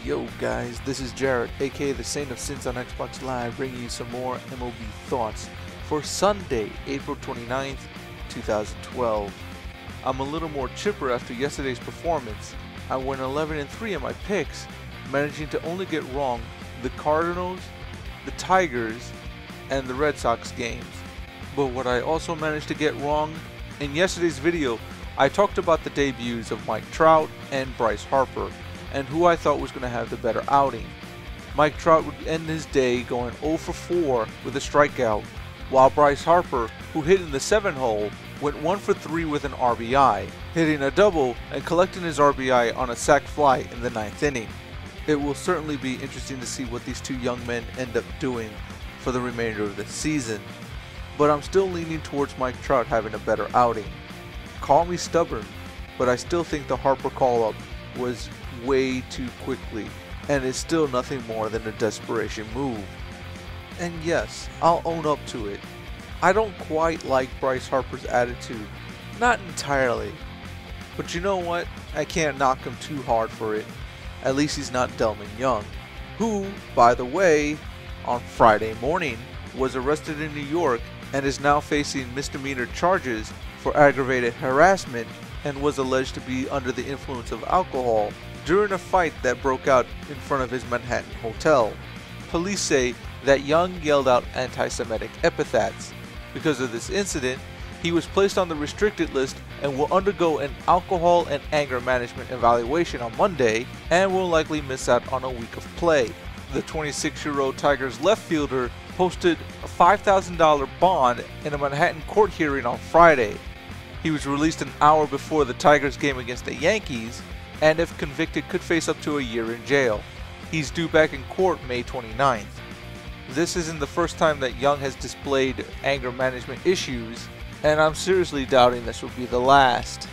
Yo guys, this is Jared, aka the Saint of Sins on Xbox Live, bringing you some more MLB thoughts for Sunday, April 29th, 2012. I'm a little more chipper after yesterday's performance. I went 11-3 in my picks, managing to only get wrong the Cardinals, the Tigers, and the Red Sox games. But what I also managed to get wrong, in yesterday's video, I talked about the debuts of Mike Trout and Bryce Harper, and who I thought was going to have the better outing. Mike Trout would end his day going 0 for 4 with a strikeout, while Bryce Harper, who hit in the 7-hole, went 1 for 3 with an RBI, hitting a double and collecting his RBI on a sac fly in the 9th inning. It will certainly be interesting to see what these two young men end up doing for the remainder of the season, but I'm still leaning towards Mike Trout having a better outing. Call me stubborn, but I still think the Harper call-up was way too quickly, and is still nothing more than a desperation move. And yes, I'll own up to it. I don't quite like Bryce Harper's attitude. Not entirely. But you know what? I can't knock him too hard for it. At least he's not Delmon Young, who, by the way, on Friday morning, was arrested in New York and is now facing misdemeanor charges for aggravated harassment and was alleged to be under the influence of alcohol during a fight that broke out in front of his Manhattan hotel. Police say that Young yelled out anti-semitic epithets. Because of this incident, he was placed on the restricted list and will undergo an alcohol and anger management evaluation on Monday and will likely miss out on a week of play. The 26-year-old Tigers left fielder posted a $5,000 bond in a Manhattan court hearing on Friday. He was released an hour before the Tigers game against the Yankees, and if convicted could face up to a year in jail. He's due back in court May 29th. This isn't the first time that Young has displayed anger management issues, and I'm seriously doubting this will be the last.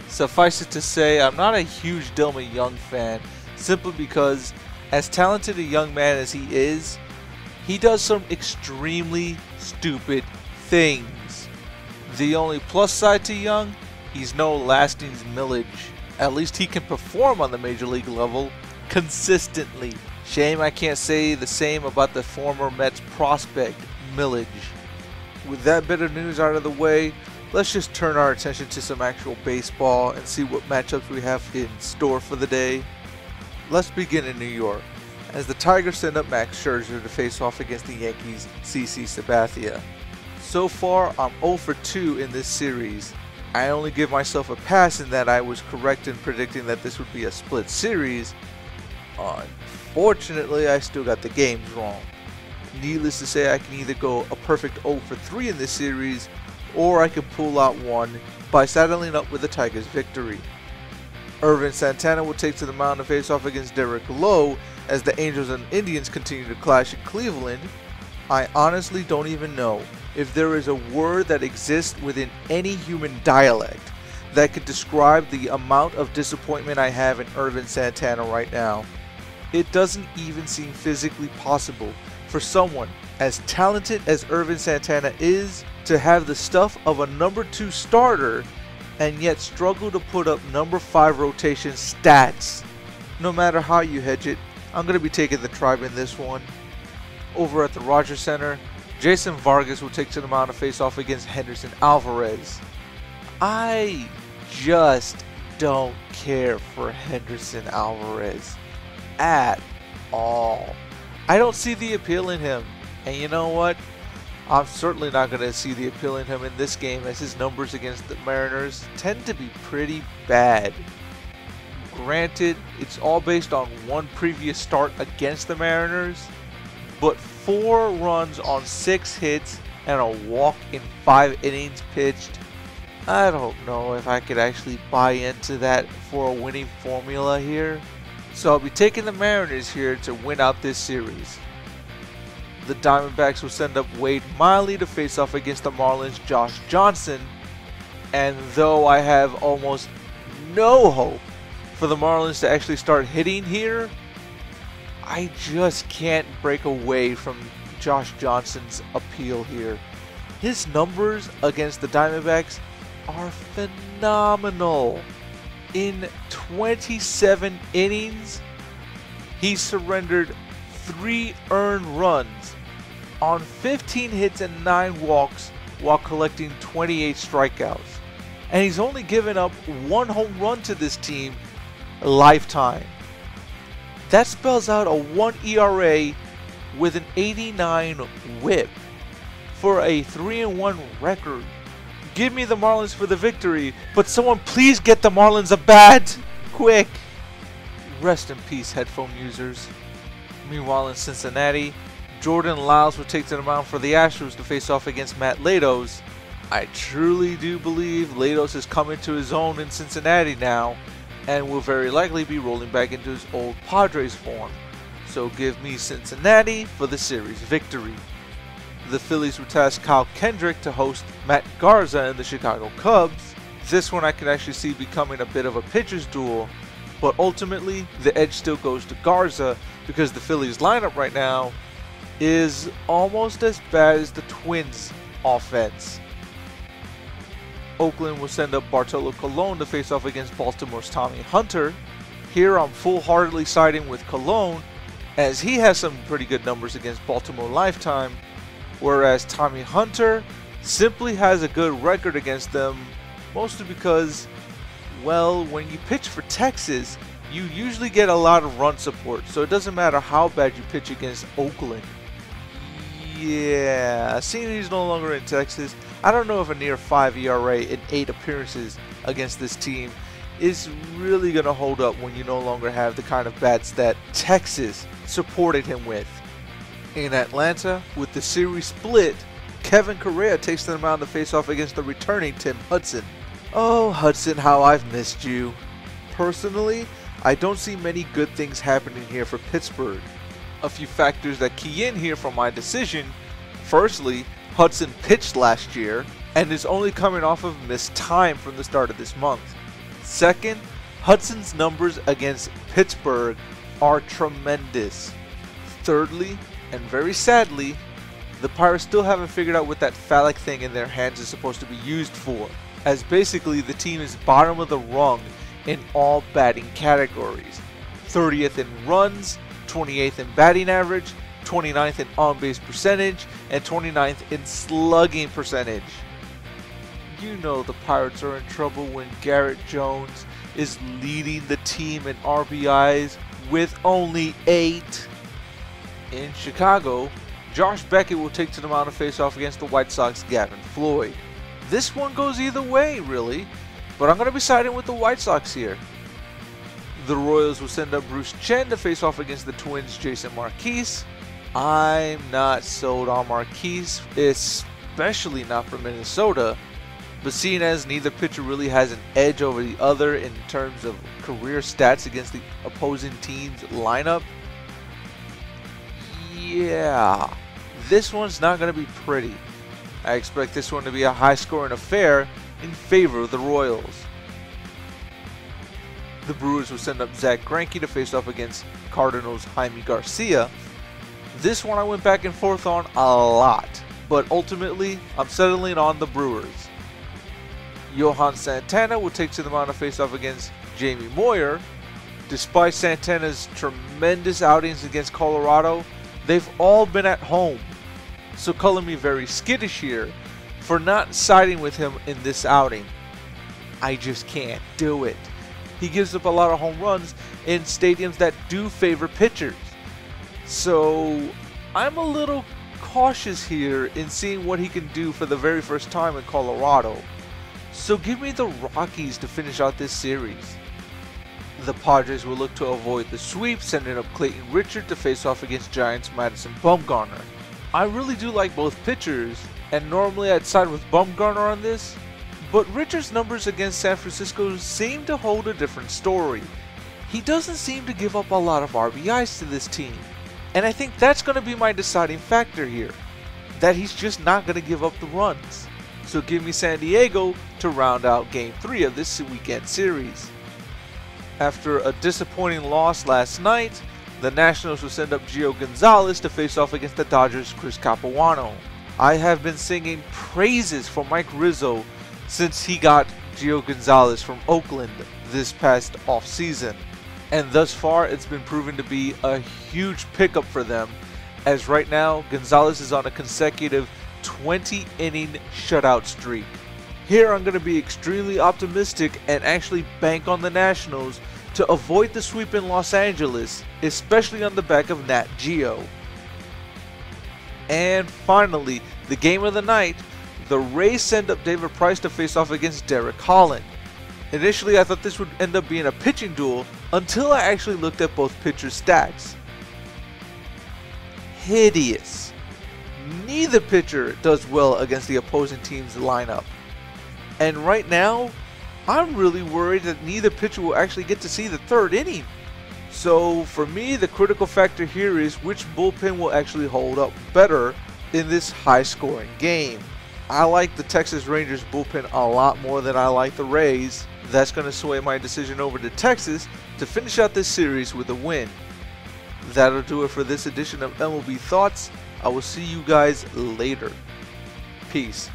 Suffice it to say, I'm not a huge Delmon Young fan, simply because, as talented a young man as he is, he does some extremely stupid things. The only plus side to Young, he's no Lastings millage. At least he can perform on the major league level consistently. Shame I can't say the same about the former Mets prospect, Millage. With that bit of news out of the way, let's just turn our attention to some actual baseball and see what matchups we have in store for the day. Let's begin in New York, as the Tigers send up Max Scherzer to face off against the Yankees' CC Sabathia. So far, I'm 0 for 2 in this series. I only give myself a pass in that I was correct in predicting that this would be a split series. Unfortunately, I still got the games wrong. Needless to say, I can either go a perfect 0 for 3 in this series, or I could pull out one by saddling up with the Tigers' victory. Ervin Santana will take to the mound to face off against Derek Lowe as the Angels and Indians continue to clash in Cleveland. I honestly don't even know if there is a word that exists within any human dialect that could describe the amount of disappointment I have in Ervin Santana right now. It doesn't even seem physically possible for someone as talented as Ervin Santana is to have the stuff of a number 2 starter and yet struggle to put up number 5 rotation stats. No matter how you hedge it, I'm going to be taking the Tribe in this one. Over at the Rogers Center, Jason Vargas will take to the mound to face off against Henderson Alvarez. I just don't care for Henderson Alvarez at all. I don't see the appeal in him, and you know what? I'm certainly not going to see the appeal in him in this game, as his numbers against the Mariners tend to be pretty bad. Granted, it's all based on one previous start against the Mariners, but 4 runs on 6 hits and a walk in 5 innings pitched. I don't know if I could actually buy into that for a winning formula here. So I'll be taking the Mariners here to win out this series. The Diamondbacks will send up Wade Miley to face off against the Marlins' Josh Johnson. And though I have almost no hope for the Marlins to actually start hitting here, I just can't break away from Josh Johnson's appeal here. His numbers against the Diamondbacks are phenomenal. In 27 innings, he surrendered 3 earned runs on 15 hits and 9 walks while collecting 28 strikeouts. And he's only given up 1 home run to this team lifetime. That spells out a 1 ERA with an 89 whip for a 3-1 record. Give me the Marlins for the victory, but someone please get the Marlins a bat! Quick! Rest in peace, headphone users. Meanwhile in Cincinnati, Jordan Lyles will take to the mound for the Astros to face off against Matt Latos. I truly do believe Latos has come into his own in Cincinnati now and will very likely be rolling back into his old Padres form. So give me Cincinnati for the series victory. The Phillies will task Kyle Kendrick to host Matt Garza and the Chicago Cubs. This one I can actually see becoming a bit of a pitcher's duel, but ultimately the edge still goes to Garza because the Phillies lineup right now is almost as bad as the Twins offense. Oakland will send up Bartolo Colon to face off against Baltimore's Tommy Hunter. Here I'm full-heartedly siding with Colon as he has some pretty good numbers against Baltimore lifetime, whereas Tommy Hunter simply has a good record against them, mostly because, well, when you pitch for Texas, you usually get a lot of run support, so it doesn't matter how bad you pitch against Oakland. Yeah, seeing he's no longer in Texas, I don't know if a near 5 ERA in 8 appearances against this team is really going to hold up when you no longer have the kind of bats that Texas supported him with. In Atlanta, with the series split, Kevin Correa takes to the mound to face off against the returning Tim Hudson. Oh, Hudson, how I've missed you. Personally, I don't see many good things happening here for Pittsburgh. A few factors that key in here for my decision. Firstly, Hudson pitched last year and is only coming off of missed time from the start of this month. Second, Hudson's numbers against Pittsburgh are tremendous. Thirdly, and very sadly, the Pirates still haven't figured out what that phallic thing in their hands is supposed to be used for, as basically the team is bottom of the rung in all batting categories. 30th in runs, 28th in batting average, 29th in on-base percentage, and 29th in slugging percentage. You know the Pirates are in trouble when Garrett Jones is leading the team in RBIs with only 8. In Chicago, Josh Beckett will take to the mound to face off against the White Sox' Gavin Floyd. This one goes either way, really, but I'm going to be siding with the White Sox here. The Royals will send up Bruce Chen to face off against the Twins' Jason Marquise. I'm not sold on Marquise, especially not for Minnesota, but seeing as neither pitcher really has an edge over the other in terms of career stats against the opposing team's lineup, yeah, this one's not going to be pretty. I expect this one to be a high-scoring affair in favor of the Royals. The Brewers will send up Zach Greinke to face off against Cardinals' Jaime Garcia. This one I went back and forth on a lot, but ultimately I'm settling on the Brewers. Johan Santana will take to the mound to face off against Jamie Moyer. Despite Santana's tremendous outings against Colorado, they've all been at home, so calling me very skittish here for not siding with him in this outing. I just can't do it. He gives up a lot of home runs in stadiums that do favor pitchers. So I'm a little cautious here in seeing what he can do for the very first time in Colorado. So give me the Rockies to finish out this series. The Padres will look to avoid the sweep, sending up Clayton Richard to face off against Giants' Madison Bumgarner. I really do like both pitchers, and normally I'd side with Bumgarner on this, but Richard's numbers against San Francisco seem to hold a different story. He doesn't seem to give up a lot of RBIs to this team, and I think that's going to be my deciding factor here, that he's just not going to give up the runs. So give me San Diego to round out Game 3 of this weekend series. After a disappointing loss last night, the Nationals will send up Gio Gonzalez to face off against the Dodgers' Chris Capuano. I have been singing praises for Mike Rizzo since he got Gio Gonzalez from Oakland this past offseason. and thus far it's been proven to be a huge pickup for them, as right now Gonzalez is on a consecutive 20-inning shutout streak. Here I'm going to be extremely optimistic and actually bank on the Nationals to avoid the sweep in Los Angeles, especially on the back of Nat Geo. And finally, the game of the night, the Rays send up David Price to face off against Derek Holland. Initially I thought this would end up being a pitching duel until I actually looked at both pitchers' stats. Hideous. Neither pitcher does well against the opposing team's lineup. And right now, I'm really worried that neither pitcher will actually get to see the third inning. So for me, the critical factor here is which bullpen will actually hold up better in this high-scoring game. I like the Texas Rangers bullpen a lot more than I like the Rays. That's going to sway my decision over to Texas to finish out this series with a win. That'll do it for this edition of MLB Thoughts. I will see you guys later. Peace.